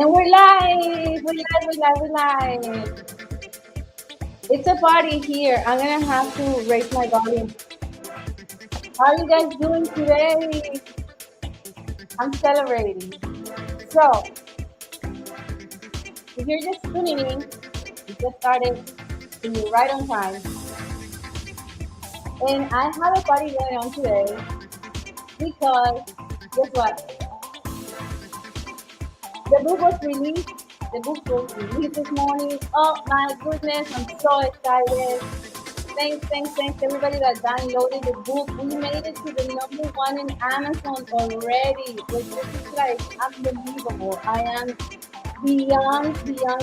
And we're live. We're live. We're live. We're live. It's a party here. I'm gonna have to raise my volume. How are you guys doing today? I'm celebrating. So, if you're just tuning in, we just started and you're right on time. And I have a party going on today because guess what? The book was released. The book was released this morning. Oh my goodness, I'm so excited. Thanks, everybody that downloaded the book. We made it to the number one in Amazon already. Like, this is like unbelievable. I am beyond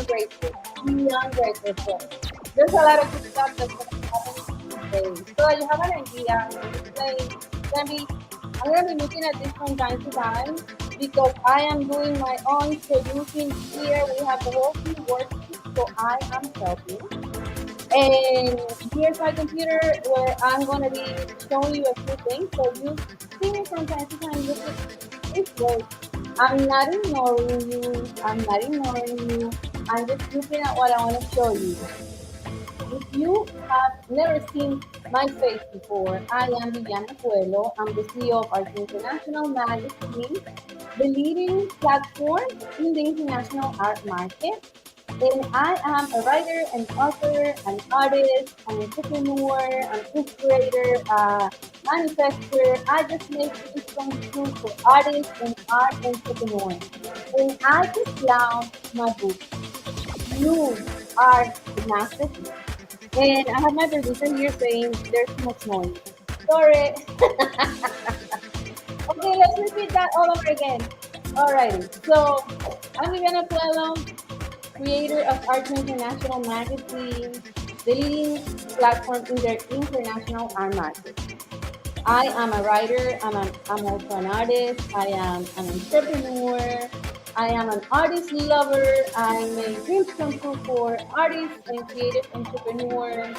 grateful. Beyond grateful. So, there's a lot of good stuff that's going to be happening today. So, you have an idea. Gonna be, I'm going to be looking at this from time to time because I am doing my own producing here. We have the whole team working, so I am helping. And here's my computer where I'm going to be showing you a few things. So you see me from time to time. Look at this way. I'm not ignoring you. I'm not ignoring you. I'm just looking at what I want to show you. If you have never seen my face before, I am Viviana. I'm the CEO of Art International Magazine, the leading platform in the international art market. And I am a writer, an author, an artist, an entrepreneur, an inspirator, a manifester. I just make things come true for artists and art entrepreneurs. And I just launched my book, You Are the Masterpiece. And I have my producer here saying there's too much noise. Sorry. Okay, let's repeat that all over again. Alrighty. So I'm Viviana Puello, creator of Art International Magazine, the leading platform in their international art market. I am a writer, I'm also an artist, I am an entrepreneur, I am an artist lover, I make dreams come true for artists and creative entrepreneurs,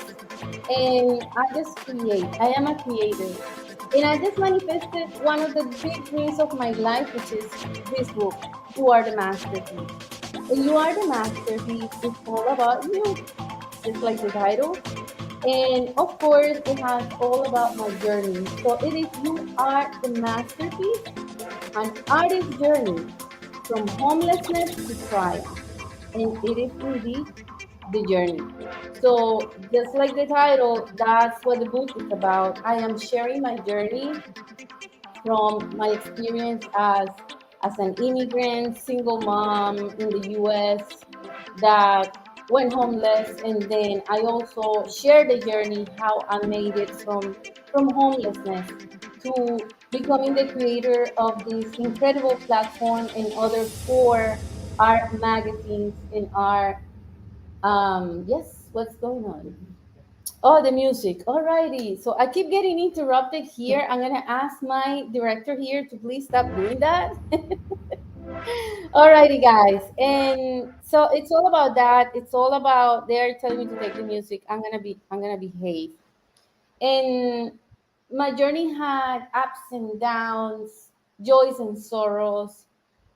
and I just create. I am a creator. And I just manifested one of the big dreams of my life, which is this book, You Are the Masterpiece. And You Are the Masterpiece is all about you, just like the title. And of course, it has all about my journey. So it is You Are the Masterpiece, an artist's journey from homelessness to triumph. And it is indeed the journey. So just like the title, that's what the book is about. I am sharing my journey from my experience as an immigrant, single mom in the US that went homeless, and then I also share the journey how I made it from homelessness to becoming the creator of this incredible platform and other four art magazines in art. Yes, what's going on? Oh, the music. Alrighty. So I keep getting interrupted here. I'm gonna ask my director here to please stop doing that. Alrighty, guys. And so it's all about that. It's all about they're telling me to take the music. I'm gonna behave. And my journey had ups and downs, joys and sorrows.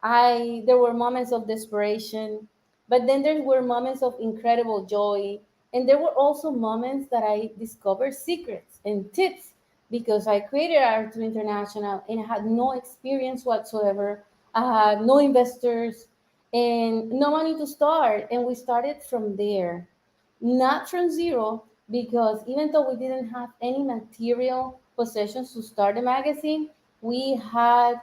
I There were moments of desperation, but then there were moments of incredible joy, and there were also moments that I discovered secrets and tips because I created Art International and I had no experience whatsoever. I had no investors and no money to start, and we started from there, not from zero, because even though we didn't have any material possessions to start the magazine, we had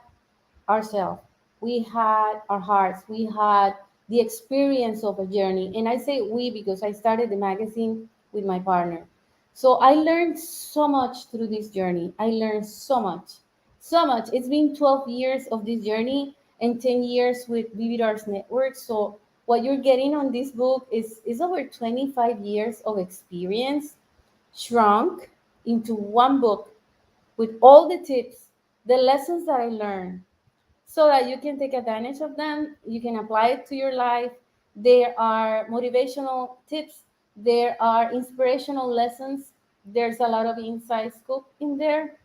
ourselves, we had our hearts, we had the experience of a journey. And I say we because I started the magazine with my partner. So I learned so much through this journey. I learned so much, so much. It's been 12 years of this journey and 10 years with Vivid Arts Network. So what you're getting on this book is over 25 years of experience shrunk into one book with all the tips, the lessons that I learned, so that you can take advantage of them. You can apply it to your life. There are motivational tips, there are inspirational lessons, there's a lot of inside scoop in there.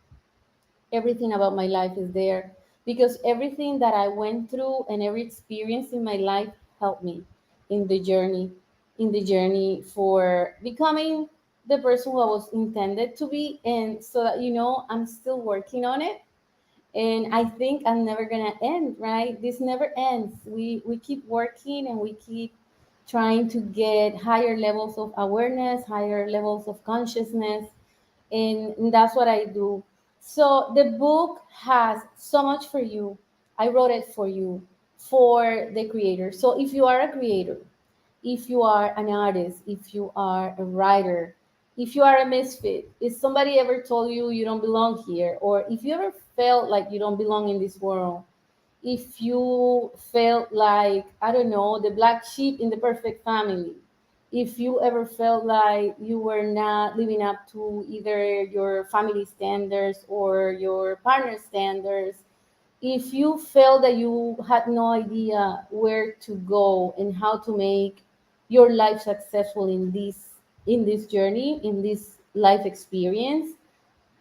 Everything about my life is there. because everything that I went through and every experience in my life helped me in the journey, for becoming the person who I was intended to be. And so that I'm still working on it, and I think I'm never gonna end. Right? This never ends. We keep working, and we keep trying to get higher levels of awareness, higher levels of consciousness, and that's what I do. So the book has so much for you. I wrote it for you, for the creator. So if you are a creator, if you are an artist, if you are a writer, if you are a misfit, if somebody ever told you you don't belong here, or if you ever felt like you don't belong in this world, if you felt like, I don't know, the black sheep in the perfect family, if you ever felt like you were not living up to either your family standards or your partner standards, if you felt that you had no idea where to go and how to make your life successful in this journey, in this life experience,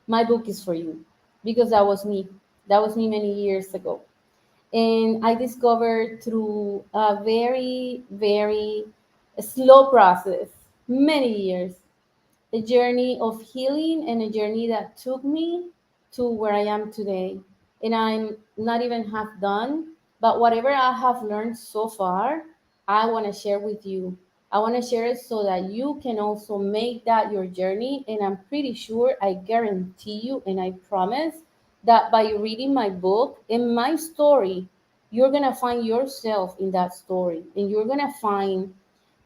my book is for you, because that was me. That was me many years ago. And I discovered through a very, very slow process, many years, a journey of healing, and a journey that took me to where I am today. And I'm not even half done, but whatever I have learned so far, I want to share with you. I want to share it so that you can also make that your journey. And I'm pretty sure, I guarantee you, and I promise that by reading my book and my story, you're going to find yourself in that story, and you're going to find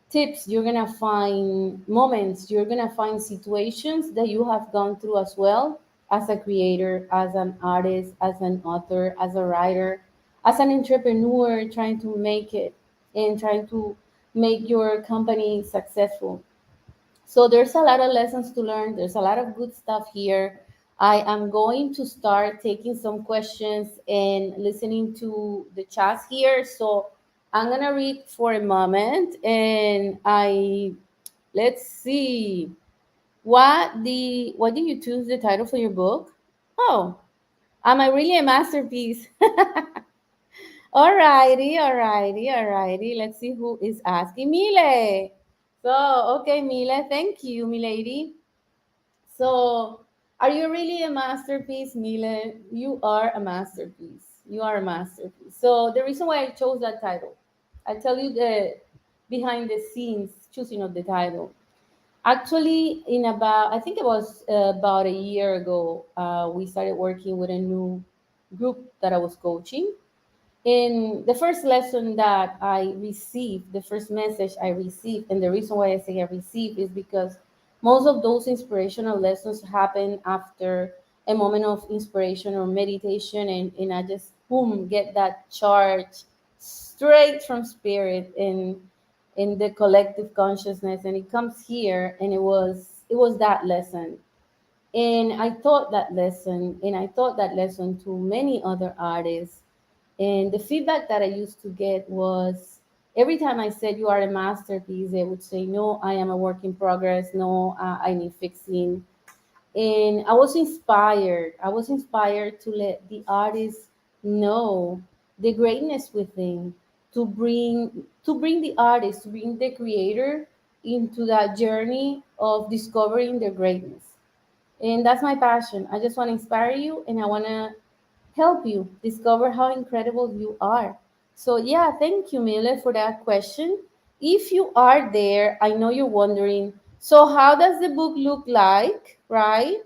tips, you're going to find moments, you're going to find situations that you have gone through as well, as a creator, as an artist, as an author, as a writer, as an entrepreneur trying to make it and trying to make your company successful. So there's a lot of lessons to learn. There's a lot of good stuff here. I am going to start taking some questions and listening to the chats here. So I'm gonna read for a moment, and I let's see what did you choose the title for your book? Oh, am I really a masterpiece? Alrighty, alrighty, alrighty. Let's see who is asking. Mile. So okay, Mile, thank you, milady. So, are you really a masterpiece, Mile? You are a masterpiece. You are a masterpiece. So, the reason why I chose that title, I'll tell you the behind the scenes choosing of the title. Actually, I think it was about a year ago, we started working with a new group that I was coaching. In the first lesson that I received, the first message I received, and the reason why I say I received is because most of those inspirational lessons happen after a moment of inspiration or meditation, and I just boom get that charge straight from spirit in the collective consciousness, and it comes here, and it was that lesson. And I taught that lesson, and I taught that lesson to many other artists, and the feedback that I used to get was, every time I said you are a masterpiece, they would say, no, I am a work in progress. No, I need fixing. And I was inspired. I was inspired to let the artist know the greatness within, to bring the artist, to bring the creator into that journey of discovering their greatness. And that's my passion. I just want to inspire you, and I want to help you discover how incredible you are. So, yeah, thank you, Mille, for that question. If you are there, I know you're wondering, so how does the book look like, right?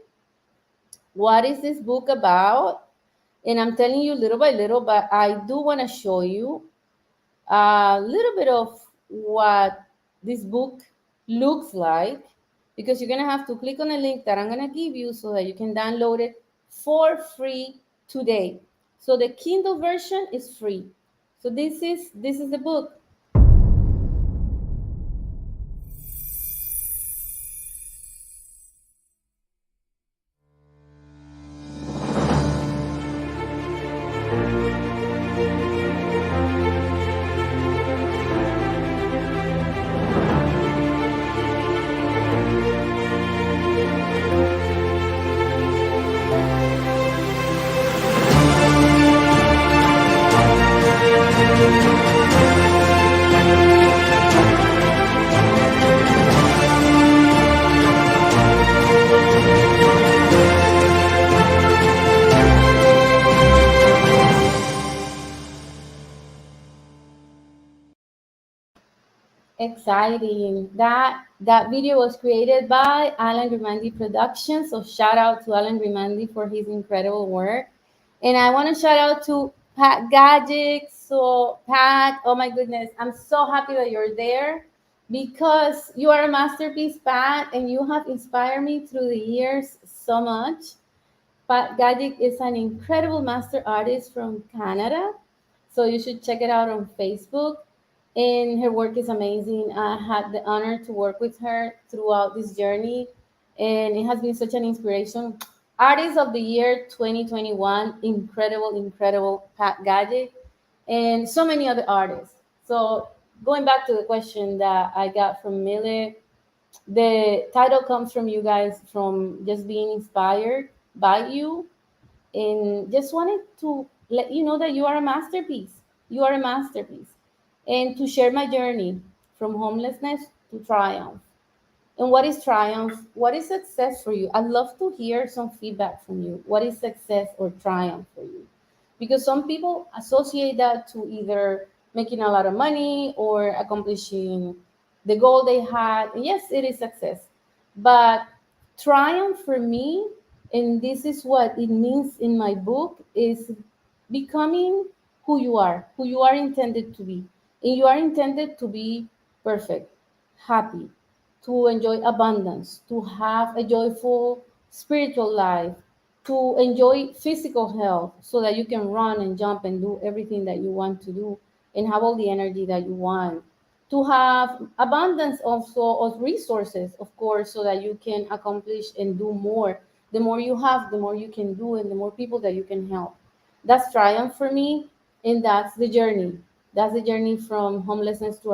What is this book about? And I'm telling you little by little, but I do want to show you a little bit of what this book looks like, because you're going to have to click on the link that I'm going to give you so that you can download it for free today. So the Kindle version is free. So this is the book. Exciting. That video was created by Alan Grimandi Productions. So shout out to Alan Grimandi for his incredible work. And I want to shout out to Pat Gajic. So Pat, oh my goodness, I'm so happy that you're there because you are a masterpiece, Pat, and you have inspired me through the years so much. Pat Gajic is an incredible master artist from Canada. So you should check it out on Facebook. And her work is amazing. I had the honor to work with her throughout this journey, and it has been such an inspiration. Artist of the Year 2021, incredible, incredible Pat Gajic, and so many other artists. So going back to the question that I got from Mille, the title comes from you guys from just being inspired by you and just wanted to let you know that you are a masterpiece. You are a masterpiece. And to share my journey from homelessness to triumph. And what is triumph? What is success for you? I'd love to hear some feedback from you. What is success or triumph for you? Because some people associate that to either making a lot of money or accomplishing the goal they had. And yes, it is success. But triumph for me, and this is what it means in my book, is becoming who you are intended to be. And you are intended to be perfect, happy, to enjoy abundance, to have a joyful spiritual life, to enjoy physical health so that you can run and jump and do everything that you want to do and have all the energy that you want. To have abundance also of resources, of course, so that you can accomplish and do more. The more you have, the more you can do, and the more people that you can help. That's triumph for me, and that's the journey. That's the journey from homelessness to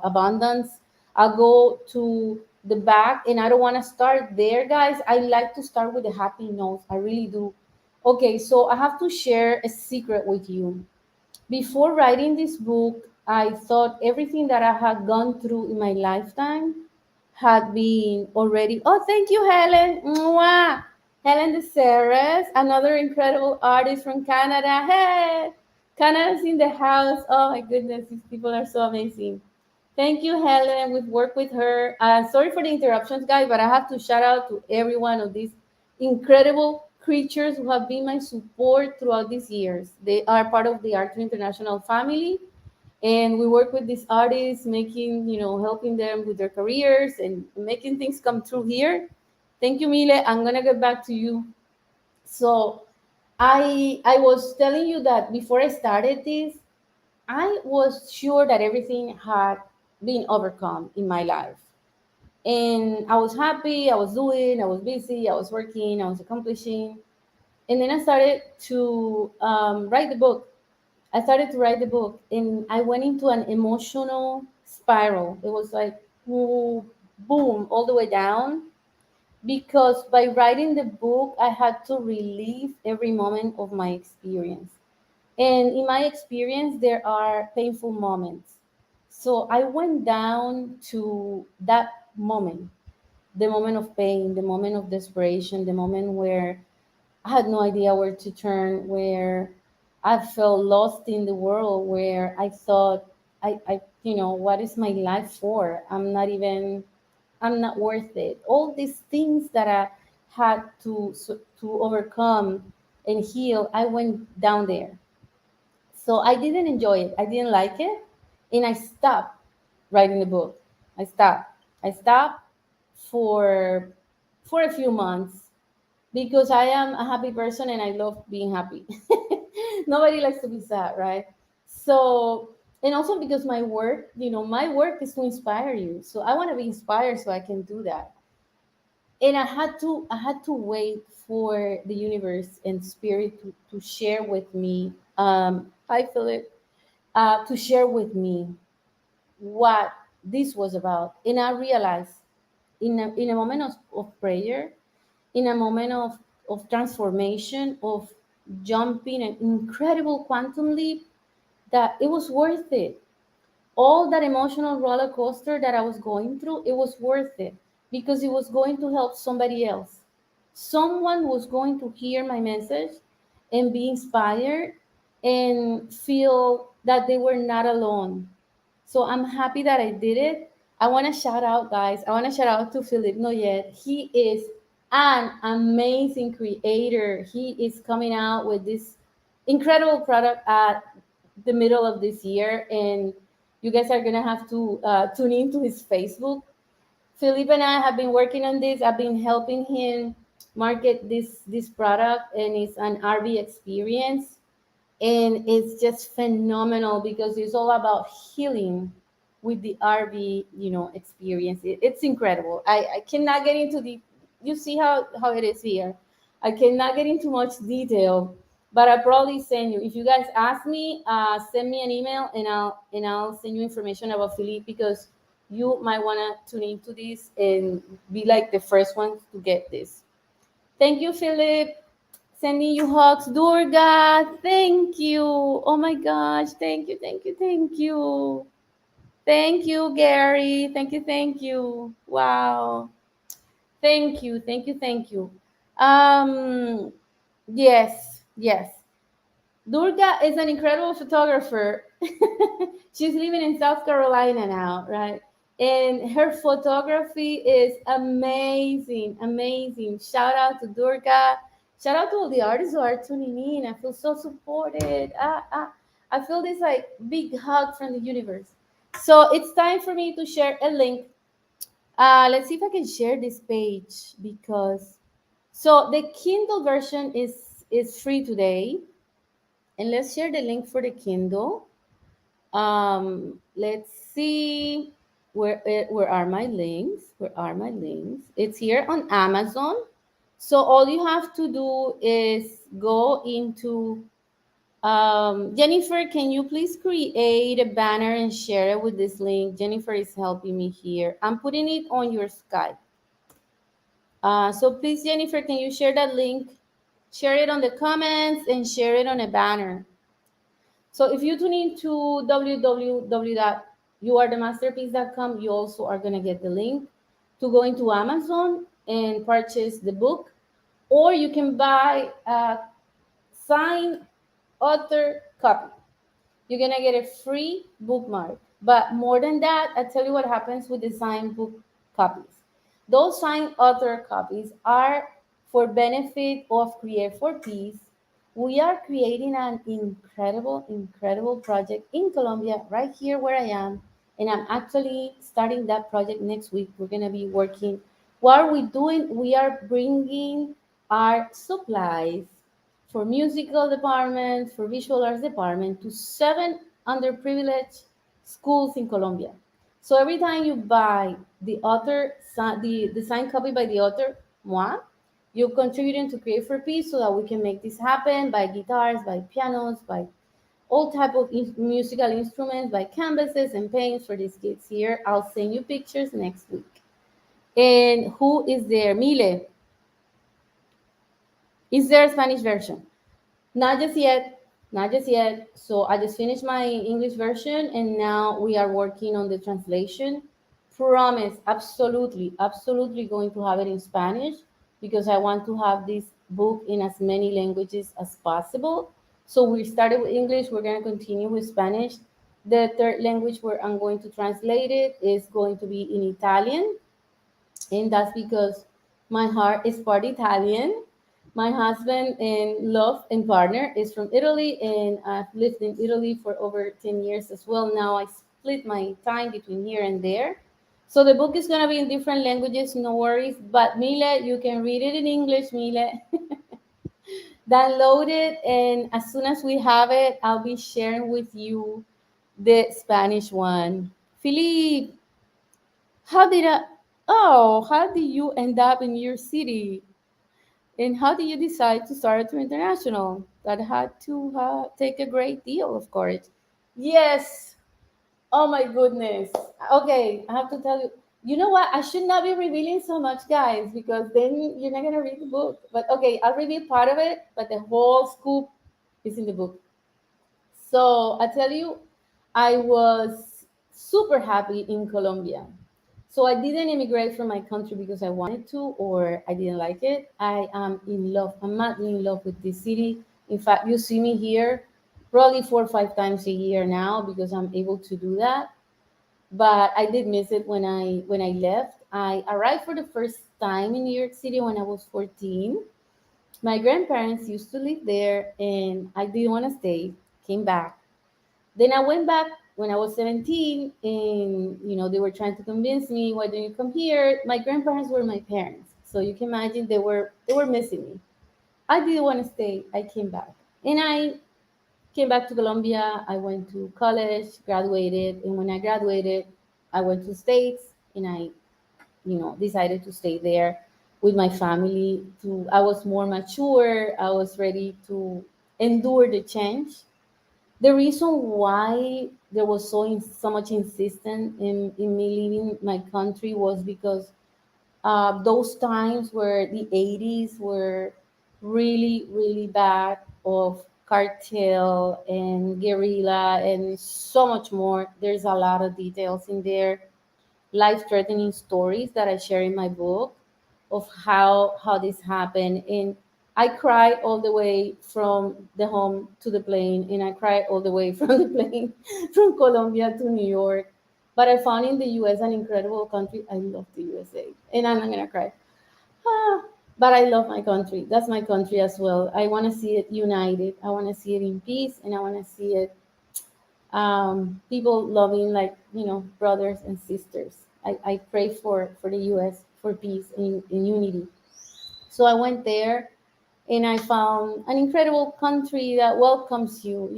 abundance. I'll go to the back, and I don't want to start there, guys. I like to start with the happy notes. I really do. Okay, so I have to share a secret with you. Before writing this book, I thought everything that I had gone through in my lifetime had been already. Oh, thank you, Helen. Mwah. Helen de Serres, another incredible artist from Canada. Hey, Canada's in the house. Oh my goodness, these people are so amazing. Thank you, Helen. We've worked with her. Sorry for the interruptions, guys, but I have to shout out to every one of these incredible creatures who have been my support throughout these years. They are part of the Art International family, and we work with these artists, making, helping them with their careers and making things come true here. Thank you, Mile. I'm gonna get back to you. So, I was telling you that before I started this, I was sure that everything had been overcome in my life. And I was happy, I was doing, I was busy, I was working, I was accomplishing. And then I started to write the book. I started to write the book, and I went into an emotional spiral. It was like, ooh, boom, all the way down. Because by writing the book, I had to relive every moment of my experience. And in my experience, there are painful moments. So I went down to that moment, the moment of pain, the moment of desperation, the moment where I had no idea where to turn, where I felt lost in the world, where I thought, what is my life for? I'm not worth it. All these things that I had to overcome and heal, I went down there. So I didn't enjoy it. I didn't like it. And I stopped writing the book. I stopped. I stopped for for a few months because I am a happy person and I love being happy. Nobody likes to be sad, right? So, and also because my work is to inspire you. So I want to be inspired so I can do that. And I had to wait for the universe and spirit to share with me. I feel it, to share with me what this was about. And I realized in a moment of prayer, in a moment of transformation, of jumping an incredible quantum leap, that it was worth it. All that emotional roller coaster that I was going through, it was worth it because it was going to help somebody else. Someone was going to hear my message and be inspired and feel that they were not alone. So I'm happy that I did it. I want to shout out, guys. I want to shout out to Philippe Noyet. He is an amazing creator. He is coming out with this incredible product at the middle of this year, and you guys are gonna have to tune into his Facebook. Philippe and I have been working on this. I've been helping him market this product, and it's an RV experience, and it's just phenomenal because it's all about healing with the RV, experience. It's incredible. I cannot get into the. You see how it is here. I cannot get into much detail, but I probably send you. If you guys ask me, send me an email, and I'll send you information about Philippe, because you might wanna tune into this and be like the first ones to get this. Thank you, Philip. Sending you hugs. Durga, thank you. Oh my gosh. Thank you, thank you, thank you. Thank you, Gary. Thank you, thank you. Wow. Thank you, thank you, thank you. Um, yes, yes. Durga is an incredible photographer. She's living in South Carolina now, right? And her photography is amazing, amazing. Shout out to Durga. Shout out to all the artists who are tuning in. I feel so supported. I feel this like big hug from the universe. So it's time for me to share a link. Let's see if I can share this page, because so the Kindle version is free today, and let's share the link for the Kindle. Let's see, where are my links? Where are my links? It's here on Amazon. So all you have to do is go into Jennifer. Can you please create a banner and share it with this link? Jennifer is helping me here. I'm putting it on your Skype. So please, Jennifer, can you share that link? Share it on the comments and share it on a banner. So if you tune into www.youarethemasterpiece.com, you also are going to get the link to go into Amazon and purchase the book, or you can buy a signed author copy. You're gonna get a free bookmark. But more than that, I tell you what happens with the signed book copies. Those signed author copies are for benefit of Create for Peace. We are creating an incredible, incredible project in Colombia, right here where I am. And I'm actually starting that project next week. We're gonna be working. What are we doing? We are bringing our supplies for musical department, for visual arts department, to 7 underprivileged schools in Colombia. So every time you buy the author, the signed copy by the author, moi, you're contributing to Create for Peace so that we can make this happen, by guitars, by pianos, by all type of musical instruments, by canvases and paints for these kids here. I'll send you pictures next week. And who is there? Mile, is there a Spanish version? Not just yet. Not just yet. So I just finished my English version, and now we are working on the translation. Promise, absolutely, absolutely going to have it in Spanish, because I want to have this book in as many languages as possible. So we started with English, we're going to continue with Spanish. The third language where I'm going to translate it is going to be in Italian, and that's because my heart is part Italian. My husband and love and partner is from Italy, and I've lived in Italy for over 10 years as well. Now I split my time between here and there. So the book is going to be in different languages, no worries. But Mile, you can read it in English, Mile. Download it, and as soon as we have it, I'll be sharing with you the Spanish one. Philippe, how did I? Oh, how did you end up in your city? And how did you decide to start to international? That had to take a great deal of courage. Yes. Oh my goodness. Okay, I have to tell you. You know what? I should not be revealing so much, guys, because then you're not gonna read the book. But okay, I'll reveal part of it, but the whole scoop is in the book. So I tell you, I was super happy in Colombia. So I didn't immigrate from my country because I wanted to or I didn't like it. I am in love. I'm madly in love with this city. In fact, you see me here probably 4 or 5 times a year now because I'm able to do that. but I did miss it when I left. I arrived for the first time in New York City when I was 14. My grandparents used to live there, and I didn't want to stay. Came back. Then I went back when I was 17, and they were trying to convince me, "Why don't you come here?" My grandparents were my parents, so you can imagine they were missing me. I didn't want to stay. I came back, and I came back to Colombia. I went to college, graduated, and when I graduated, I went to States, and I decided to stay there with my family. To I was more mature. I was ready to endure the change. The reason why there was so much insistence in me leaving my country was because those times where the 80s were really, really bad of cartel and guerrilla and so much more. There's a lot of details in there, life-threatening stories that I share in my book of how this happened. And I cried all the way from the home to the plane, and I cried all the way from the plane from Colombia to New York. But I found in the U.S. an incredible country. I love the USA, and I'm not gonna cry. Ah, but I love my country. That's my country as well. I want to see it united. I want to see it in peace, and I want to see it people loving like brothers and sisters. I pray for the U.S. for peace and unity. So I went there, and I found an incredible country that welcomes you.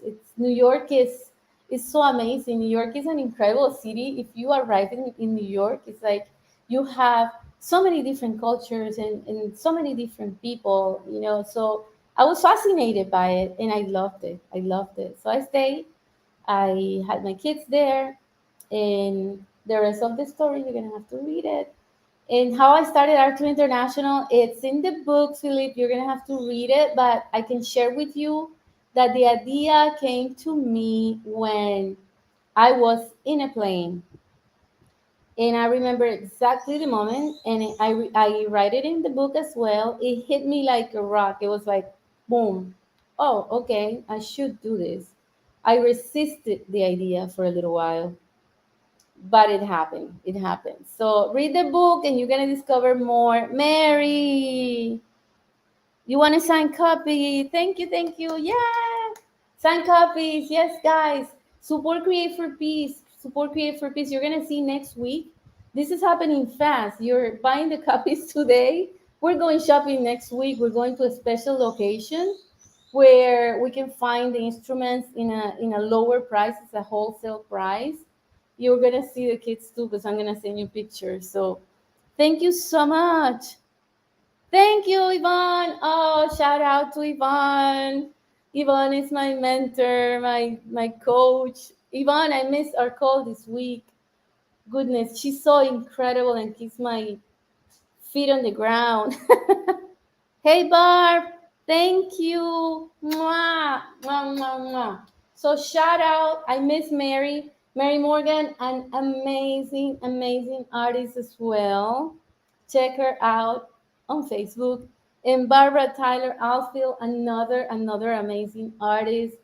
It's New York is so amazing. New York is an incredible city. If you arrive in New York, it's like you have so many different cultures and so many different people. So I was fascinated by it, and I loved it. I loved it. So I stayed. I had my kids there, and the rest of the story you're gonna have to read it. And how I started Art International, it's in the book, Philip. You're gonna have to read it, but I can share with you that the idea came to me when I was in a plane, and I remember exactly the moment, and I write it in the book as well. It hit me like a rock. It was like, boom. Oh, okay, I should do this. I resisted the idea for a little while, but it happened. It happened. So read the book, and you're gonna discover more. Mary, you want a signed copy? Thank you, thank you. Yeah. Signed copies. Yes, guys. Support Create for Peace. Support Create for Peace. You're going to see next week. This is happening fast. You're buying the copies today. We're going shopping next week. We're going to a special location where we can find the instruments in a lower price. It's a wholesale price. You're going to see the kids too because I'm going to send you pictures. So thank you so much. Thank you, Yvonne. Oh, shout out to Yvonne. Yvonne is my mentor, my coach. Yvonne, I missed our call this week. Goodness, she's so incredible and keeps my feet on the ground. Hey, Barb. Thank you. Mwah, mwah, mwah, mwah. So shout out. I miss Mary. Mary Morgan, an amazing, amazing artist as well. Check her out on Facebook. And Barbara Tyler Alfield, another amazing artist.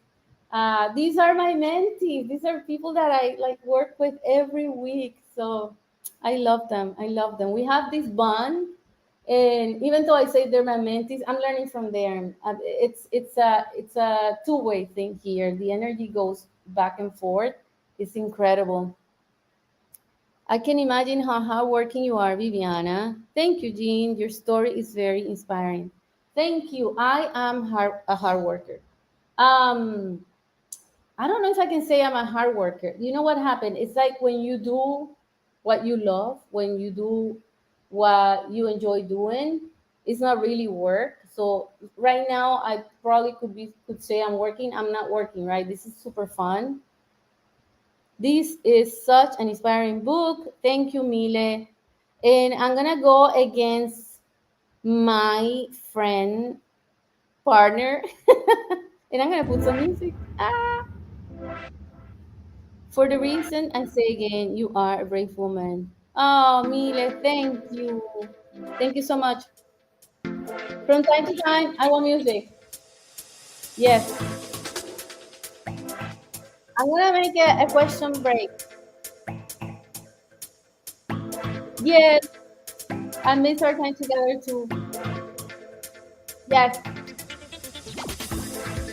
These are my mentees. These are people that I like work with every week. So I love them. I love them. We have this bond, and even though I say they're my mentees, I'm learning from them. It's a two-way thing here. The energy goes back and forth. It's incredible. I can imagine how hardworking you are, Viviana. Thank you, Jean. Your story is very inspiring. Thank you. I am a hard worker. Um, I don't know if I can say I'm a hard worker. You know what happened? It's like when you do what you love, when you do what you enjoy doing, it's not really work. So right now I probably could say I'm working. I'm not working, right? This is super fun. This is such an inspiring book. Thank you, Mile. And I'm gonna go against my friend partner, and I'm gonna put some music. For the reason I say again, you are a brave woman. Oh, Mile, thank you. Thank you so much. From time to time, I want music. Yes. I'm gonna make a question break. Yes, I miss our time together too. Yes,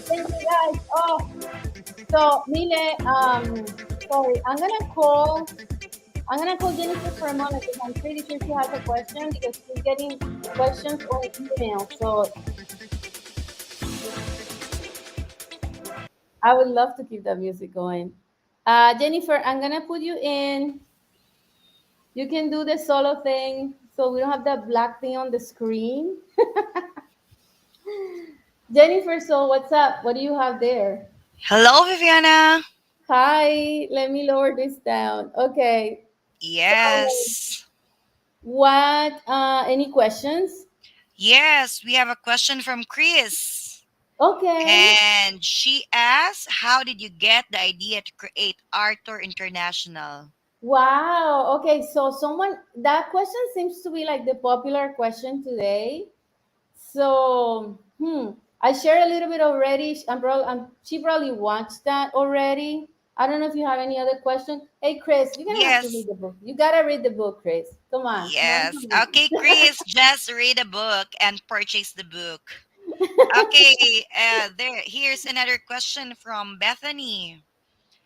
thank you guys. Oh, so Mile, sorry, I'm gonna call Jennifer for a moment because I'm pretty sure she has a question because she's getting questions on email. So I would love to keep that music going. Jennifer, I'm gonna put you in. You can do the solo thing so we don't have that black thing on the screen. Jennifer, so what's up? What do you have there? Hello, Viviana. Hi, let me lower this down. Okay. So, Yes. any questions? Yes, we have a question from Chris. Okay. And she asks, how did you get the idea to create Arthur International? Wow. Okay. So, that question seems to be like the popular question today. So, I shared a little bit already. She probably watched that already. I don't know if you have any other question. Hey, Chris, you're gonna have to read Yes. the book. You gotta read the book, Chris. Come on, Yes. come on. Okay, Chris, just read a book and purchase the book. Okay, here's another question from Bethany.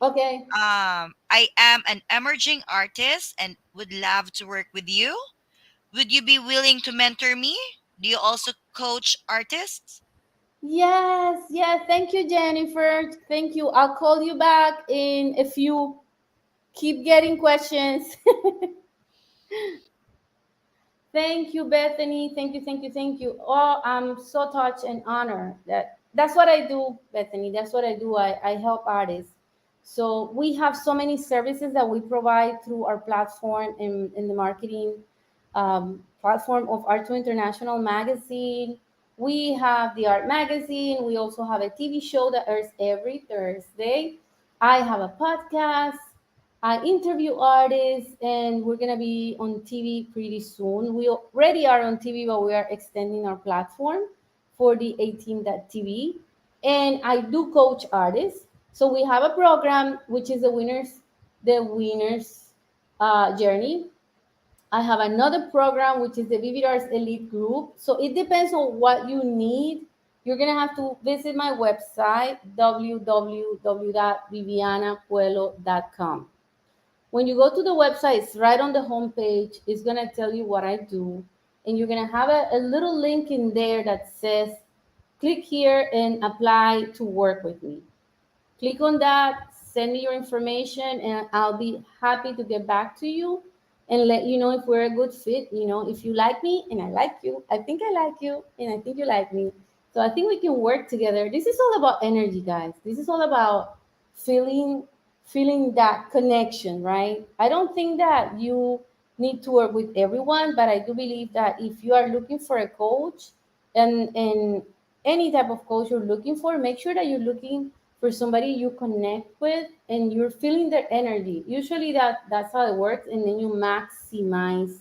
Okay. I am an emerging artist and would love to work with you. Would you be willing to mentor me? Do you also coach artists? Yes, yes. Thank you, Jennifer. Thank you. I'll call you back in a few. Keep getting questions. Thank you, Bethany. Thank you, thank you, thank you. Oh, I'm so touched and honored that's what I do, Bethany. That's what I do. I help artists. So we have so many services that we provide through our platform in the marketing platform of Art to International magazine. We have the art magazine. We also have a TV show that airs every Thursday. I have a podcast. I interview artists, and we're gonna be on TV pretty soon. We already are on TV, but we are extending our platform for the 18.tv. And I do coach artists. So we have a program which is the winners journey. I have another program which is the Vivid Arts Elite Group. So it depends on what you need. You're gonna have to visit my website www.vivianapuelo.com. When you go to the website, it's right on the homepage. It's gonna tell you what I do, and you're gonna have a little link in there that says, "Click here and apply to work with me." Click on that, send me your information, and I'll be happy to get back to you and let you know if we're a good fit. If you like me and I like you, I think I like you, and I think you like me. So I think we can work together. This is all about energy, guys. This is all about feeling feeling that connection, right? I don't think that you need to work with everyone, but I do believe that if you are looking for a coach and any type of coach you're looking for, make sure that you're looking for somebody you connect with and you're feeling their energy. Usually that's how it works, and then you maximize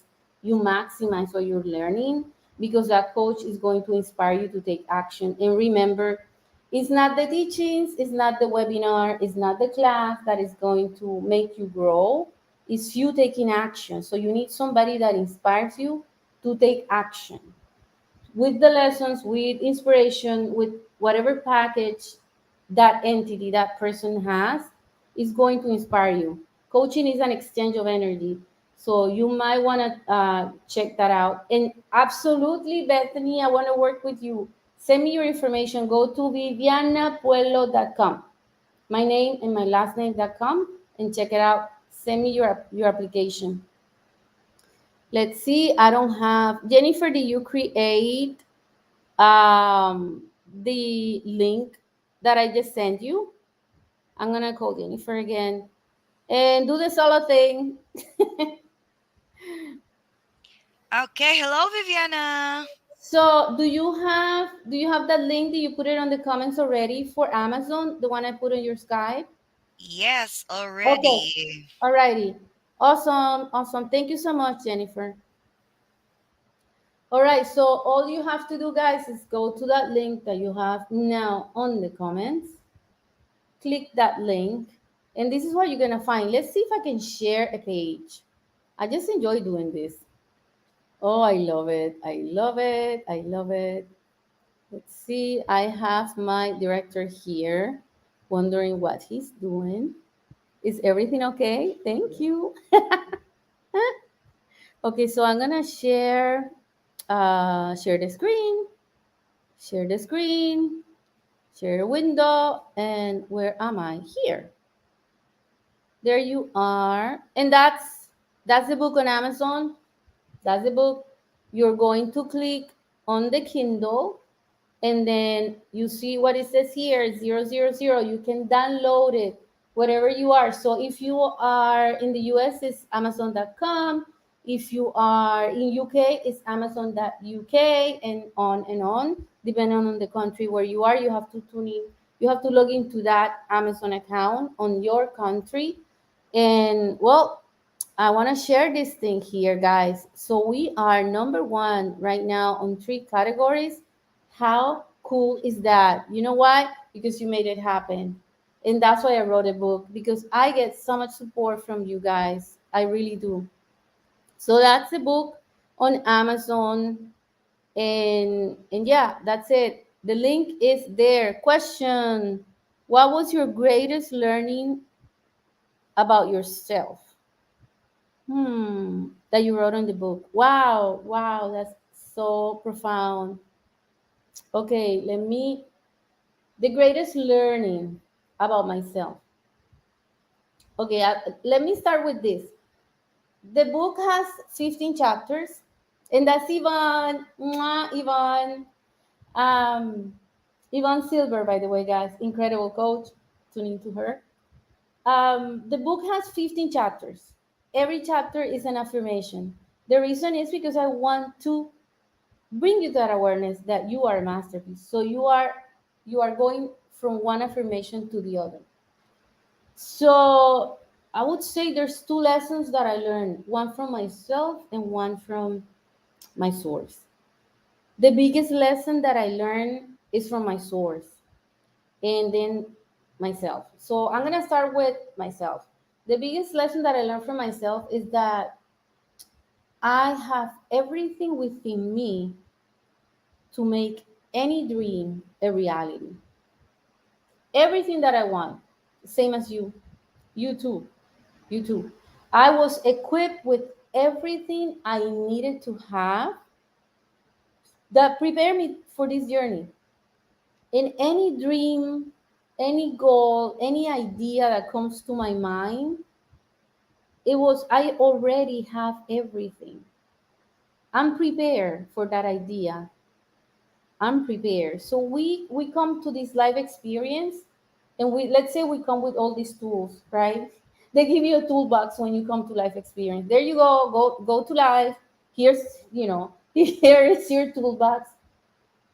what you're learning because that coach is going to inspire you to take action. And remember, it's not the teachings, it's not the webinar, it's not the class that is going to make you grow. It's you taking action. So you need somebody that inspires you to take action with the lessons, with inspiration, with whatever package that entity, that person has, is going to inspire you. Coaching is an exchange of energy. So you might want to check that out. And absolutely, Bethany, I want to work with you. Send me your information. Go to vivianapuelo.com. My name and my last name.com and check it out. Send me your application. Let's see. I don't have Jennifer. Did you create the link that I just sent you? I'm gonna call Jennifer again and do the solo thing. Okay, hello, Viviana. So do you have that link? Did you put it on the comments already for Amazon, the one I put on your Skype? Yes, Okay. already. Alrighty. Awesome. Awesome. Thank you so much, Jennifer. All right. So all you have to do, guys, is go to that link that you have now on the comments. Click that link, and this is what you're gonna find. Let's see if I can share a page. I just enjoy doing this. Oh, I love it. I love it. I love it. Let's see. I have my director here wondering what he's doing. Is everything okay? Thank you. Okay, so I'm gonna share the screen, share the screen, share the window, and where am I? Here. There you are. And that's the book on Amazon. That's the book. You're going to click on the Kindle, and then you see what it says here, 000. You can download it wherever you are. So if you are in the US, it's amazon.com. If you are in UK, it's amazon.uk, and on, depending on the country where you are. You have to tune in, you have to log into that Amazon account on your country. And well, I want to share this thing here, guys. So we are number one right now on three categories. How cool is that? You know why? Because you made it happen. And that's why I wrote a book, because I get so much support from you guys. I really do. So that's the book on Amazon. And yeah, that's it. The link is there. Question: what was your greatest learning about yourself? That you wrote on the book. Wow, wow, that's so profound. Okay, the greatest learning about myself. Okay, let me start with this. The book has 15 chapters, and that's Yvonne. Mwah, Yvonne. Um, Yvonne Silver, by the way, guys, incredible coach. Tune into her. The book has 15 chapters. Every chapter is an affirmation. The reason is because I want to bring you that awareness that you are a masterpiece. So you are going from one affirmation to the other. So I would say there's two lessons that I learned, one from myself and one from my source. The biggest lesson that I learned is from my source, and then myself. So I'm gonna start with myself. The biggest lesson that I learned from myself is that I have everything within me to make any dream a reality. Everything that I want, same as you, you too, you too. I was equipped with everything I needed to have that prepared me for this journey. In any dream, any goal, any idea that comes to my mind, I already have everything. I'm prepared for that idea. I'm prepared. So we come to this life experience, and we, let's say we come with all these tools, right? They give you a toolbox when you come to life experience. There you go to life. Here's, here is your toolbox.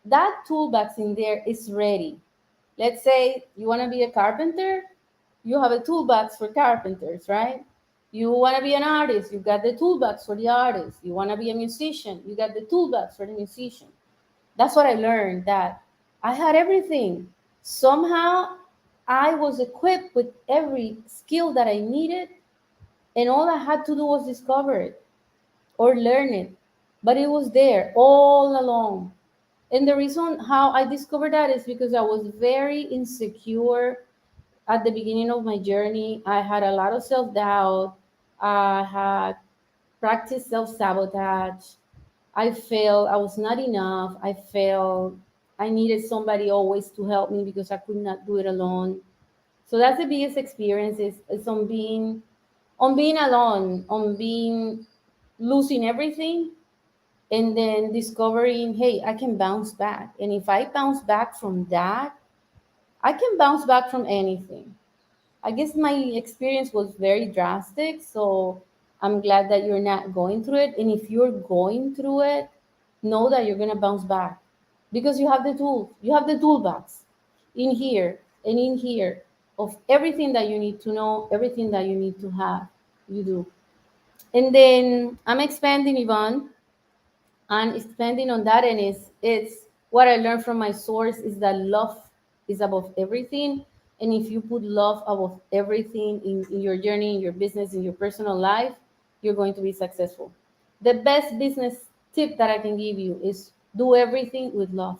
That toolbox in there is ready. Let's say you want to be a carpenter, you have a toolbox for carpenters, right? You want to be an artist, you got the toolbox for the artist. You want to be a musician, you got the toolbox for the musician. That's what I learned, that I had everything. Somehow I was equipped with every skill that I needed, and all I had to do was discover it or learn it. But it was there all along. And the reason how I discovered that is because I was very insecure at the beginning of my journey. I had a lot of self doubt. I had practiced self sabotage. I felt I was not enough. I felt I needed somebody always to help me because I could not do it alone. So that's the biggest experience, is on being alone, on being losing everything, and then discovering, hey, I can bounce back. And if I bounce back from that, I can bounce back from anything. I guess my experience was very drastic, so I'm glad that you're not going through it. And if you're going through it, know that you're gonna bounce back, because you have the tools, you have the toolbox in here and in here of everything that you need to know, everything that you need to have. You do. And then I'm expanding, Yvonne, and expanding on that, and it's what I learned from my source is that love is above everything. And if you put love above everything in your journey, in your business, in your personal life, you're going to be successful. The best business tip that I can give you is do everything with love.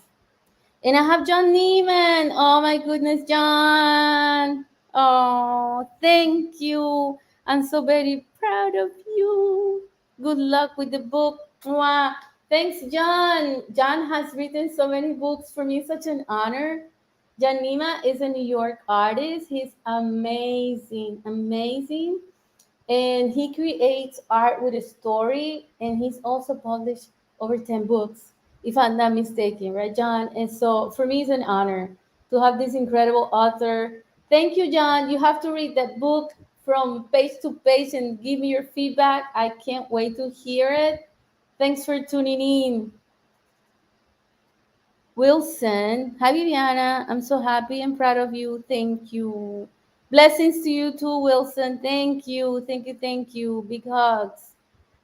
And I have John Neiman. Oh my goodness, John. Oh, thank you. I'm so very proud of you. Good luck with the book. Mwah. Thanks, John. John has written so many books. For me, it's such an honor. John Nima is a New York artist. He's amazing, amazing, and he creates art with a story, and he's also published over 10 books, if I'm not mistaken, right, John? And so for me it's an honor to have this incredible author. Thank you, John. You have to read that book from page to page and give me your feedback. I can't wait to hear it. Thanks for tuning in. Wilson, hi Viviana. I'm so happy and proud of you. Thank you. Blessings to you too, Wilson. Thank you. Thank you. Thank you. Big hugs.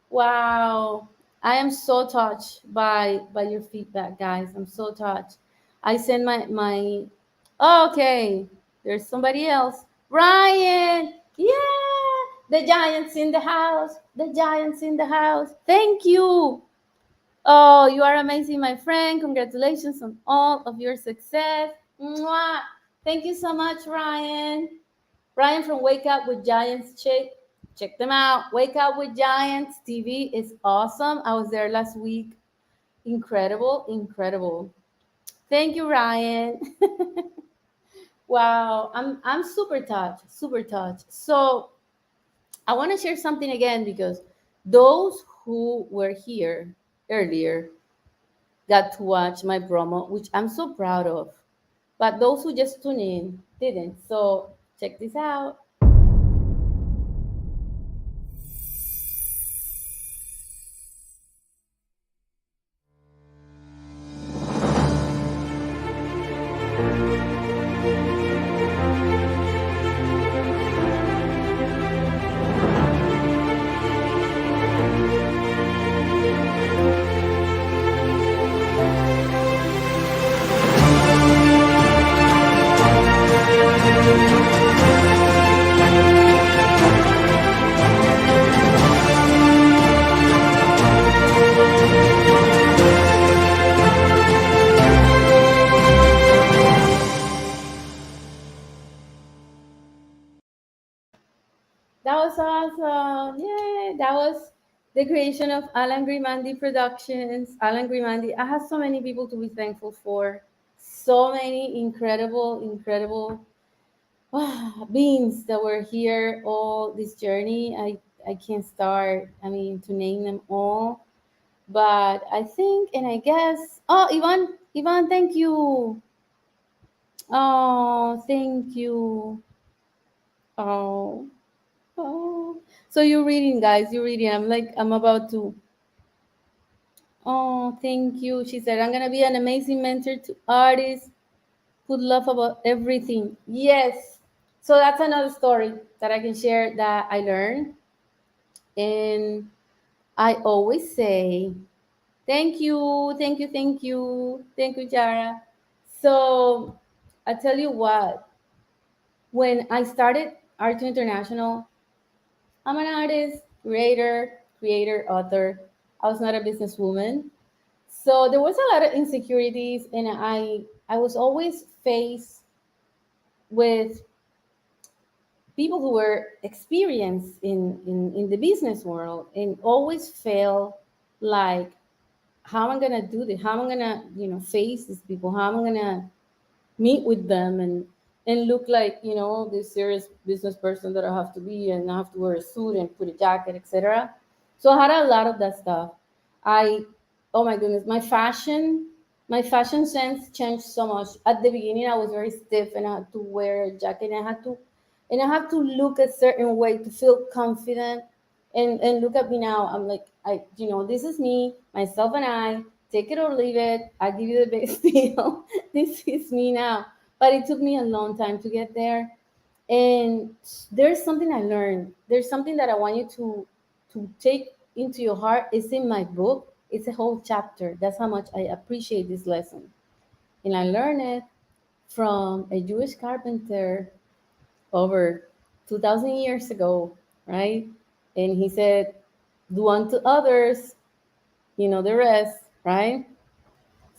Wow. I am so touched by your feedback, guys. I'm so touched. I send my okay. There's somebody else. Ryan. Yeah. The giants in the house. The giants in the house. Thank you. Oh, you are amazing, my friend. Congratulations on all of your success. Mwah. Thank you so much, Ryan. Ryan from Wake Up with Giants. Check them out. Wake Up with Giants TV is awesome. I was there last week. Incredible, incredible. Thank you, Ryan. Wow, I'm super touched, super touched. So I want to share something again because those who were here earlier got to watch my promo, which I'm so proud of. But those who just tuned in didn't. So check this out. That was awesome. Yay. That was the creation of Alan Grimandi Productions. Alan Grimandi. I have so many people to be thankful for. So many incredible, incredible beings that were here all this journey. I can't start, I mean, to name them all. But I think, and I guess, oh, Ivan, thank you. Oh, thank you. Oh, oh. So you're reading, guys. You're reading. I'm about to. Oh, thank you. She said, I'm gonna be an amazing mentor to artists who love about everything. Yes. So that's another story that I can share that I learned. And I always say, thank you, thank you, thank you, thank you, Jara. So I tell you what, when I started Art International, I'm an artist, creator, author. I was not a businesswoman. So there was a lot of insecurities, and I was always faced with people who were experienced in the business world and always felt like, how am I gonna do this? How am I gonna, face these people? How am I gonna meet with them and look like, this serious business person that I have to be, and I have to wear a suit and put a jacket, etc. So I had a lot of that stuff. I Oh my goodness, my fashion sense changed so much. At the beginning I was very stiff and I had to wear a jacket, and I have to look a certain way to feel confident. And look at me now. I'm like, this is me, myself, and I. Take it or leave it. I give you the best deal. This is me now. But it took me a long time to get there. And there's something I learned. There's something that I want you to take into your heart. It's in my book. It's a whole chapter. That's how much I appreciate this lesson. And I learned it from a Jewish carpenter over 2,000 years ago, right? And he said, do unto others, the rest, right?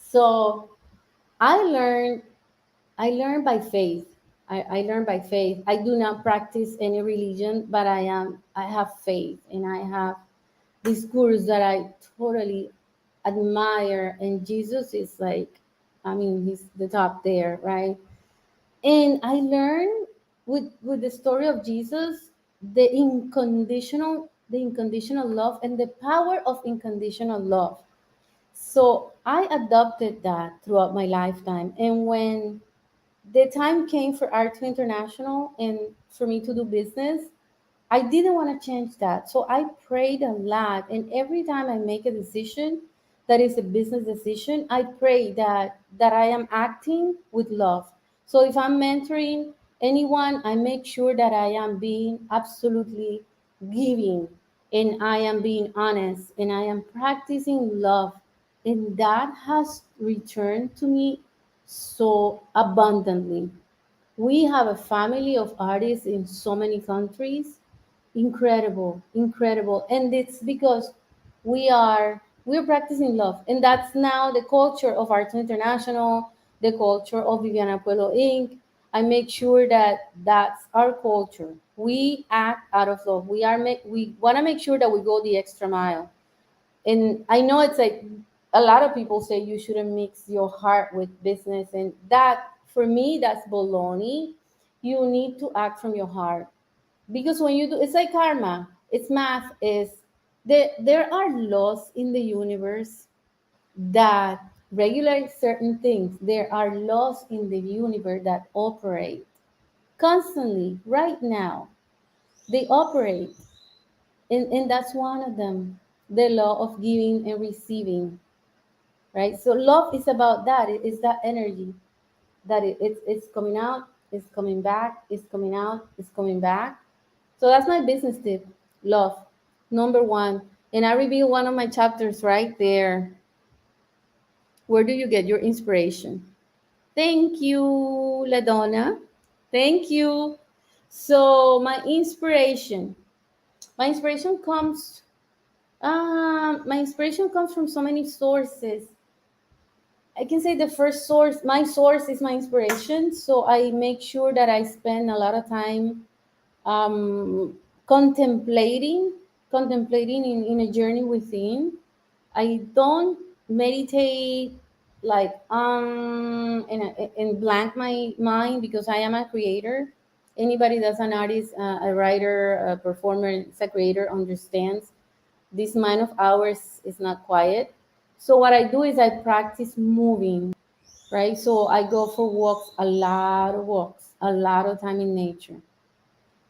So I learned I learn by faith. I learn by faith. I do not practice any religion, but I have faith, and I have these gurus that I totally admire, and Jesus is like, I mean, he's the top there, right? And I learned with the story of Jesus, the unconditional love and the power of unconditional love. So I adopted that throughout my lifetime. And when the time came for Art International and for me to do business, I didn't want to change that. So I prayed a lot. And every time I make a decision that is a business decision, I pray that I am acting with love. So if I'm mentoring anyone, I make sure that I am being absolutely giving, and I am being honest, and I am practicing love. And that has returned to me so abundantly. We have a family of artists in so many countries. Incredible, incredible. And it's because we're practicing love. And that's now the culture of Arts International, the culture of Viviana Pueblo Inc. I make sure that that's our culture. We act out of love. We want to make sure that we go the extra mile. And I know it's like a lot of people say you shouldn't mix your heart with business, and that for me that's baloney. You need to act from your heart, because when you do, it's like karma. It's math. There are laws in the universe that regulate certain things. There are laws in the universe that operate constantly right now. They operate, and that's one of them, the law of giving and receiving, right? So love is about that. It's that energy that it's coming out, it's coming back, it's coming out, it's coming back. So that's my business tip. Love, number one. And I reveal one of my chapters right there. Where do you get your inspiration? Thank you, Ladonna. Thank you. So my inspiration comes from so many sources. I can say the first source, my source is my inspiration. So I make sure that I spend a lot of time um, contemplating, contemplating in a journey within. I don't meditate like and blank my mind, because I am a creator. Anybody that's an artist, a writer, a performer, is a creator, understands this mind of ours is not quiet. So what I do is I practice moving, right? So I go for walks, a lot of walks, a lot of time in nature.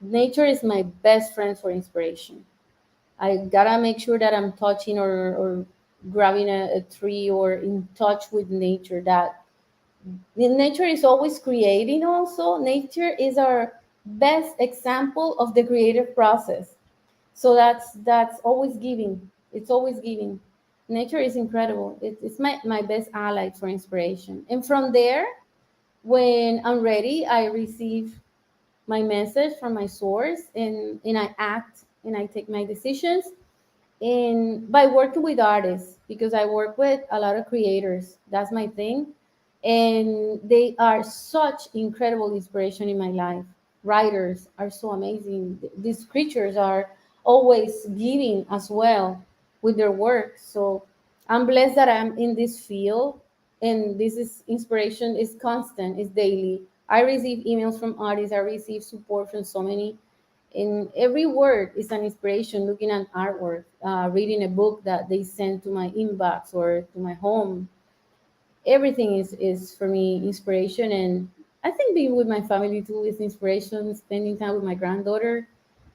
Nature is my best friend for inspiration. I gotta make sure that I'm touching or grabbing a tree or in touch with nature. That nature is always creating. Also, nature is our best example of the creative process. So that's always giving. It's always giving. Nature is incredible. It's my best ally for inspiration. And from there, when I'm ready, I receive my message from my source, and I act and I take my decisions, and by working with artists, because I work with a lot of creators. That's my thing, and they are such incredible inspiration in my life. Writers are so amazing. These creatures are always giving as well with their work. So I'm blessed that I'm in this field, and this is inspiration is constant, is daily. I receive emails from artists, I receive support from so many, and every word is an inspiration. Looking at artwork, reading a book that they send to my inbox or to my home, everything is for me inspiration. And I think being with my family too is inspiration, spending time with my granddaughter.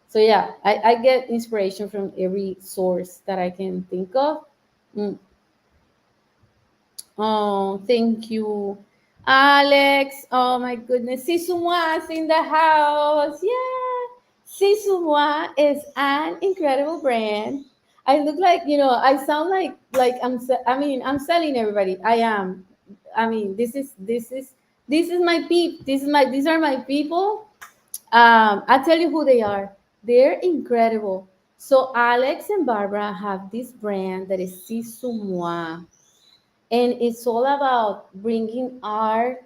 So yeah, I get inspiration from every source that I can think of. Mm. Oh, thank you, Alex. Oh my goodness. Sisumwa's in the house. Yeah. Sisumwa is an incredible brand. I look like, I sound like I'm selling everybody. I am. I mean, this is my these are my people. I tell you who they are. They're incredible. So Alex and Barbara have this brand that is Sisu Moi, and it's all about bringing art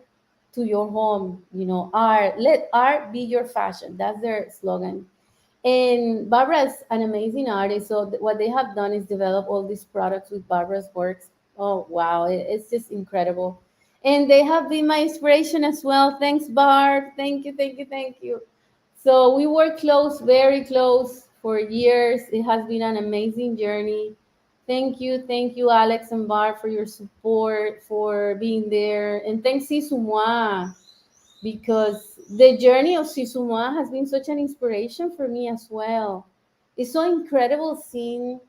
to your home. You know, art. Let art be your fashion. That's their slogan. And Barbara is an amazing artist. So what they have done is develop all these products with Barbara's works. Oh wow, it's just incredible. And they have been my inspiration as well. Thanks, Barb. Thank you, thank you, thank you. So we were close, very close for years. It has been an amazing journey. Thank you, Alex and Barb, for your support, for being there, and thanks, Isumwa, because the journey of Sisuma has been such an inspiration for me as well. It's so incredible seeing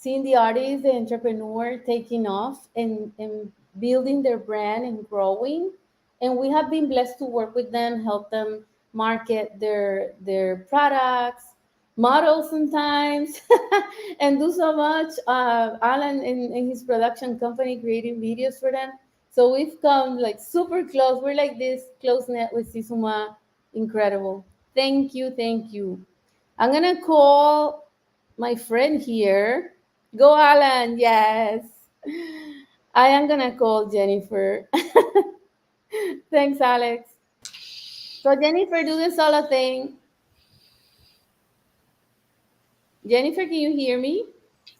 the artist, the entrepreneur taking off and building their brand and growing. And we have been blessed to work with them, help them market their products, model sometimes, and do so much. Alan and his production company creating videos for them. So we've come like super close. We're like this close net with Sisuma. Incredible. Thank you. Thank you. I'm going to call my friend here. Go, Alan. Yes. I am going to call Jennifer. Thanks, Alex. So, Jennifer, do the solo thing. Jennifer, can you hear me?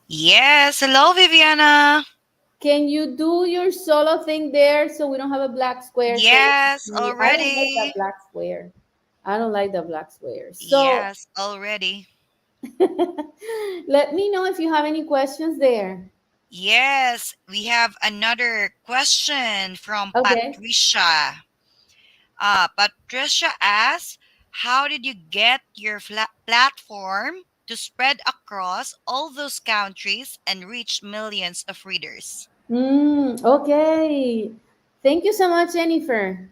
Yes, hello, Viviana. Can you do your solo thing there so we don't have a black square saying Yes, I don't like that already. black square. I don't like the black square. So Yes, already. let me know if you have any questions there. Yes, we have another question from Okay. Patricia. Patricia asks, how did you get your platform to spread across all those countries and reach millions of readers? Okay. Thank you so much, Jennifer.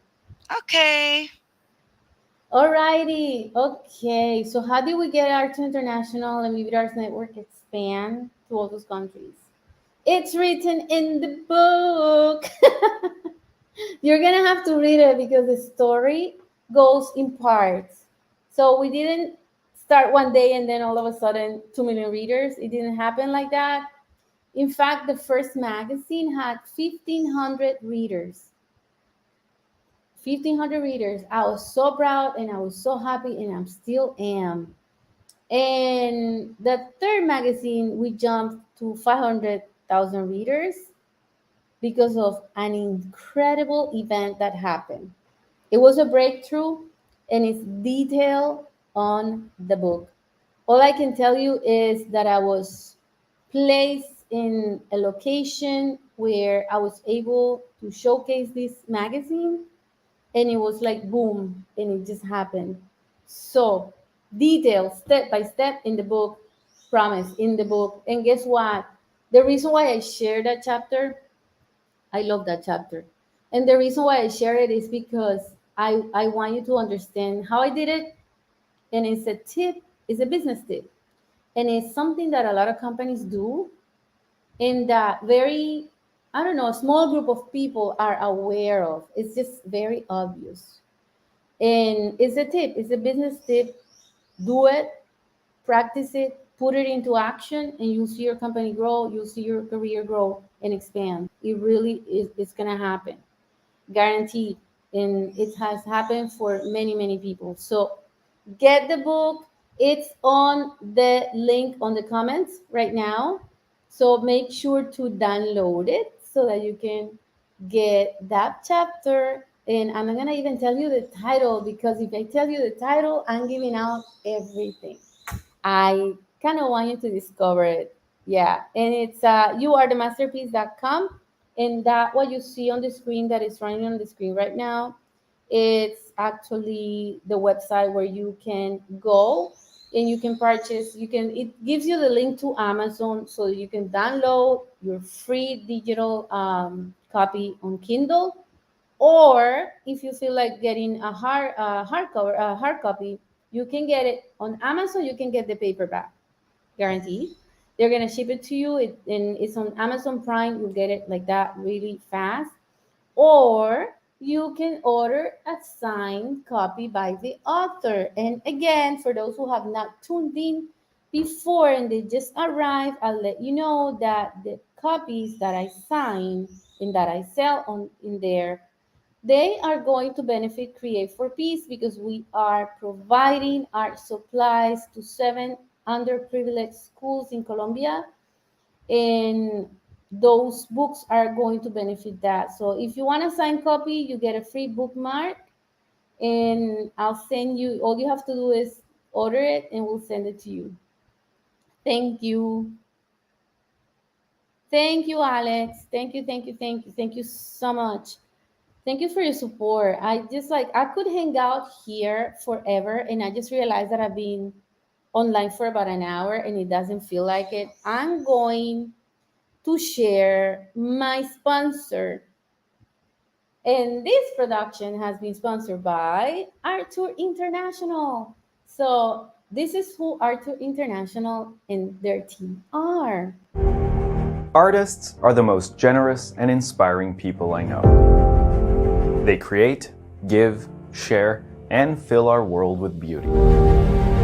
Okay. Alrighty. Okay. So how did we get Art International and Vivid Arts Network expand to all those countries? It's written in the book. You're gonna have to read it because the story goes in parts. So we didn't start one day and then all of a sudden 2 million readers. It didn't happen like that. In fact, the first magazine had 1,500 readers. 1,500 readers. I was so proud and I was so happy and I still am. And the third magazine, we jumped to 500,000 readers because of an incredible event that happened. It was a breakthrough and it's detailed on the book. All I can tell you is that I was placed in a location where I was able to showcase this magazine, and it was like boom, and it just happened. So, details step by step in the book, promise in the book. And guess what? The reason why I share that chapter, I love that chapter. And the reason why I share it is because I want you to understand how I did it. And it's a tip, it's a business tip. And it's something that a lot of companies do, and that very, I don't know, a small group of people are aware of. It's just very obvious. And it's a tip, it's a business tip. Do it, practice it, put it into action, and you'll see your company grow, you'll see your career grow and expand. It really is, it's gonna happen, guaranteed. And it has happened for many, many people. So get the book. It's on the link on the comments right now. So make sure to download it so that you can get that chapter. And I'm not going to even tell you the title, because if I tell you the title, I'm giving out everything. I kind of want you to discover it. Yeah. And it's youarethemasterpiece.com. And that what you see on the screen, that is running on the screen right now, it's actually the website where you can go and you can purchase. You can, it gives you the link to Amazon so you can download your free digital copy on Kindle. Or if you feel like getting a hardcover, a hard copy, you can get it on Amazon. You can get the paperback, guaranteed. They're gonna ship it to you, and it's on Amazon Prime. You'll get it like that really fast. Or you can order a signed copy by the author. And again, for those who have not tuned in, before and they just arrive, I'll let you know that the copies that I sign and that I sell on in there, they are going to benefit Create for Peace because we are providing art supplies to 7 underprivileged schools in Colombia, and those books are going to benefit that. So if you want a signed copy, you get a free bookmark, and I'll send you. All you have to do is order it, and we'll send it to you. Thank you. Thank you, Alex. Thank you, thank you, thank you, thank you so much. Thank you for your support. I just like I could hang out here forever, and I just realized that I've been online for about an hour and it doesn't feel like it. I'm going to share my sponsor. And this production has been sponsored by Arthur International. So this is who Arthur International and their team are. Artists are the most generous and inspiring people I know. They create, give, share, and fill our world with beauty.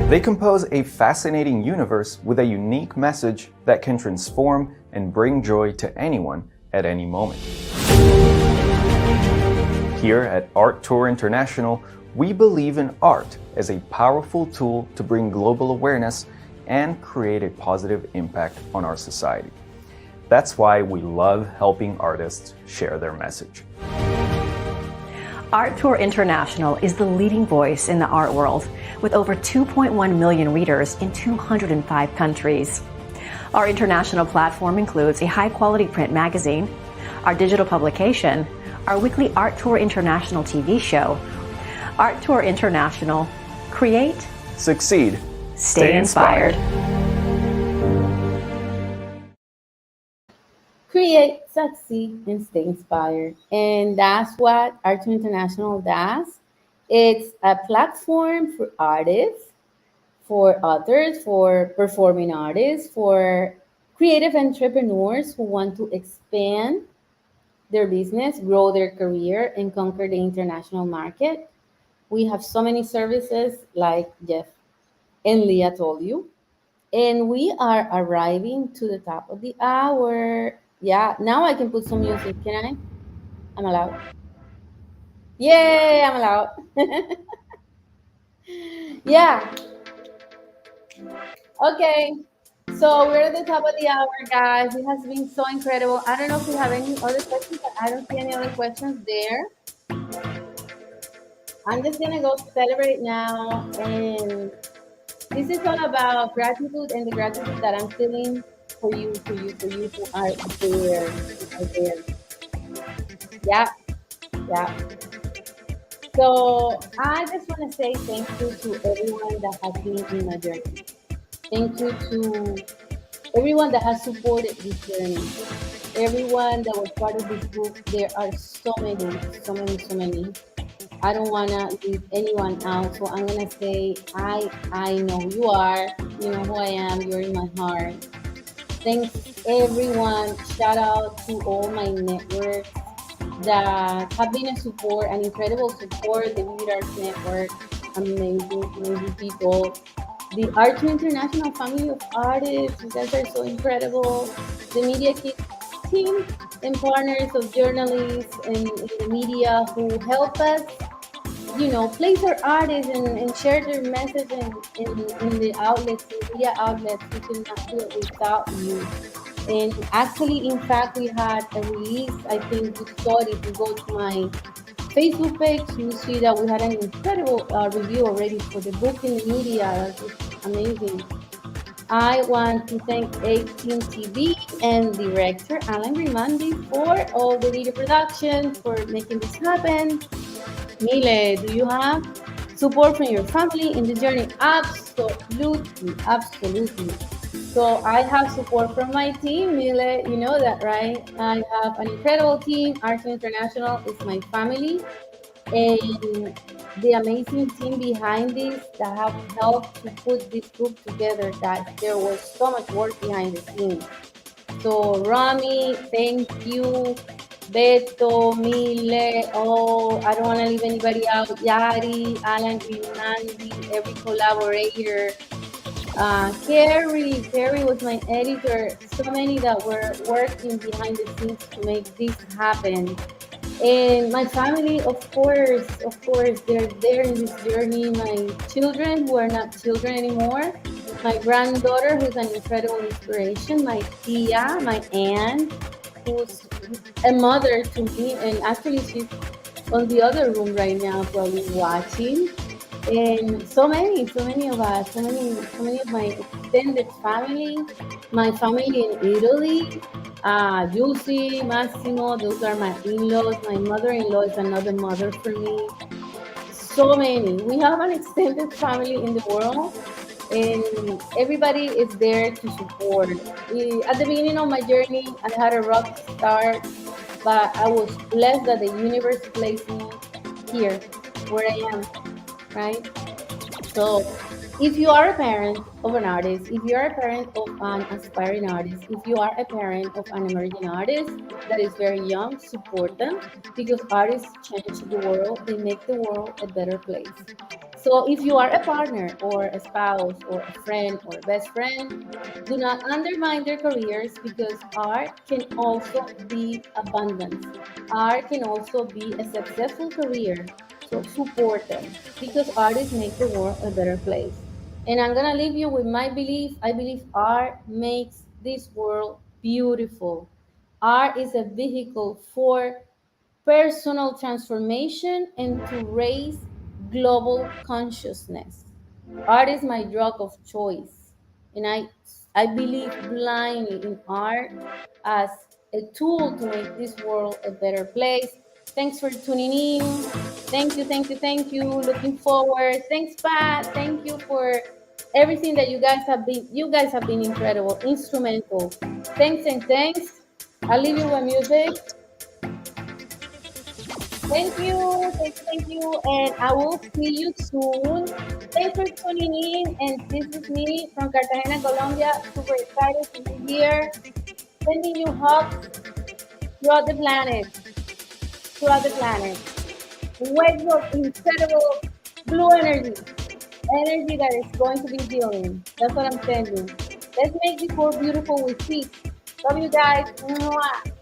They compose a fascinating universe with a unique message that can transform and bring joy to anyone at any moment. Here at Art Tour International, we believe in art as a powerful tool to bring global awareness and create a positive impact on our society. That's why we love helping artists share their message. Art Tour International is the leading voice in the art world, with over 2.1 million readers in 205 countries. Our international platform includes a high-quality print magazine, our digital publication, our weekly Art Tour International TV show. Art Tour International. Create, Succeed, stay inspired. Create, succeed, and stay inspired. And that's what Art International does. It's a platform for artists, for authors, for performing artists, for creative entrepreneurs who want to expand their business, grow their career, and conquer the international market. We have so many services, like Jeff and Leah told you. And we are arriving to the top of the hour. Yeah, now I can put some music. Can I? I'm allowed. Yay, I'm allowed. Yeah, okay. So we're at the top of the hour, guys. It has been so incredible. I don't know if we have any other questions, but I don't see any other questions there. I'm just gonna go celebrate now, and this is all about gratitude and the gratitude that I'm feeling for you who are there, who are there. Yeah, yeah. So I just want to say thank you to everyone that has been in my journey. Thank you to everyone that has supported this journey. Everyone that was part of this book. There are so many, so many, so many. I don't wanna leave anyone out, so I'm gonna say I know who you are. You know who I am. You're in my heart. Thanks everyone. Shout out to all my networks that have been a support, an incredible support. The Vivid Arts Network, amazing, amazing people. The Art to International family of artists, you guys are so incredible. The Media Kit team and partners of journalists and in the media who help us, place our artists and share their message in the outlets, in media outlets. We cannot do it without you. And actually, in fact, we had a release. I think you saw it. If you go to my Facebook page, you see that we had an incredible review already for the book in the media. That's just amazing. I want to thank 18 TV and director Alan Grimandi for all the video production, for making this happen. Mile, do you have support from your family in the journey? Absolutely, absolutely. So I have support from my team, Mile, you know that, right? I have an incredible team. Arts International is my family, and the amazing team behind this that have helped to put this book together. That there was so much work behind the scenes. So Rami, thank you. Beto, Mile, oh, I don't want to leave anybody out. Yari, Alan Grimandi, every collaborator. Carrie was my editor. So many that were working behind the scenes to make this happen. And my family, of course, they're there in this journey. My children, who are not children anymore. My granddaughter, who's an incredible inspiration. My tia, my aunt, who's a mother to me. And actually, she's on the other room right now, probably watching. And so many of us, so many of my extended family, my family in Italy, Giussi, Massimo, those are my in-laws. My mother-in-law is another mother for me. So many. We have an extended family in the world, and everybody is there to support. At the beginning of my journey, I had a rough start, but I was blessed that the universe placed me here, where I am, right? So, if you are a parent of an artist, if you are a parent of an aspiring artist, if you are a parent of an emerging artist that is very young, support them because artists change the world, they make the world a better place. So, if you are a partner or a spouse or a friend or a best friend, do not undermine their careers because art can also be abundance. Art can also be a successful career. So support them because artists make the world a better place. And I'm gonna leave you with my belief. I believe art makes this world beautiful. Art is a vehicle for personal transformation and to raise global consciousness. Art is my drug of choice, and I believe blindly in art as a tool to make this world a better place. Thanks for tuning in. Thank you, thank you, thank you. Looking forward. Thanks, Pat. Thank you for everything that you guys have been incredible, instrumental. Thanks and thanks. I'll leave you with music. Thank you, and I will see you soon. Thanks for tuning in, and this is me from Cartagena, Colombia. Super excited to be here, sending you hugs throughout the planet, throughout the planet. Waves of incredible blue energy, energy that is going to be healing. That's what I'm sending. Let's make this world beautiful with peace. Love you guys. Mwah.